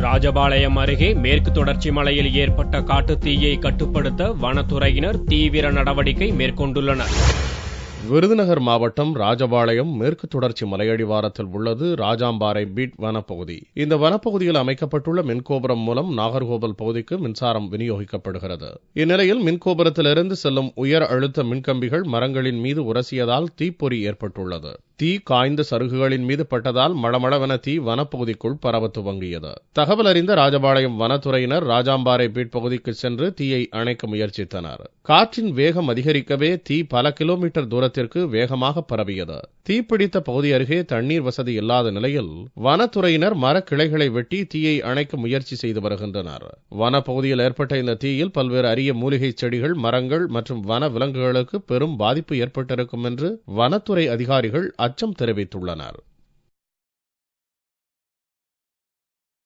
ராஜபாளையம் அருகே மேற்கு தொடர்ச்சி மலையில் ஏற்பட்ட காட்டுத்தீயை கட்டுப்படுத்த வனத்துறையினர் தீவிர நடவடிக்கை மேற்கொண்டுள்ளனர். விருதுநகர் மாவட்டம் ராஜபாளையம் மேற்கு தொடர்ச்சி மலையடிவாரத்தில் உள்ளது ராஜாம்பாறை பீட் வனப்பகுதி. இந்த வனப்பகுதியில் அமைக்கப்பட்டுள்ள மின்கோபுரம் மூலம் நாகர்கோவில் பகுதிக்கு மின்சாரம் விநியோகிக்கப்படுகிறது. இந்நிலையில் மின்கோபுரத்திலிருந்து செல்லும் உயர் அழுத்த மின்கம்பிகள் மரங்களின் மீது உரசியதால் தீப்பொறி ஏற்பட்டுள்ளது. தீ காய்ந்த சருகுகளின் மீது பட்டதால் மளமளவென தீ வனப்பகுதிக்குள் பரவ துவங்கியது. தகவல் அறிந்த ராஜபாளையம் வனத்துறையினர் ராஜாம்பாறை பீட் பகுதிக்கு சென்று தீயை அணைக்க முயற்சித்தனர். காற்றின் வேகம் அதிகரிக்கவே தீ பல கிலோமீட்டர் தூரத்திற்கு வேகமாக பரவியது. தீப்பிடித்த பகுதி அருகே தண்ணீர் வசதி இல்லாத நிலையில் வனத்துறையினர் மரக்கிளைகளை வெட்டி தீயை அணைக்க முயற்சி செய்து வருகின்றனர். வனப்பகுதியில் ஏற்பட்ட இந்த தீயில் பல்வேறு அரிய மூலிகை செடிகள், மரங்கள் மற்றும் வன விலங்குகளுக்கு பெரும் பாதிப்பு ஏற்பட்டிருக்கும் என்று வனத்துறை அதிகாரிகள் அச்சம் தெரிவித்துள்ளனர்.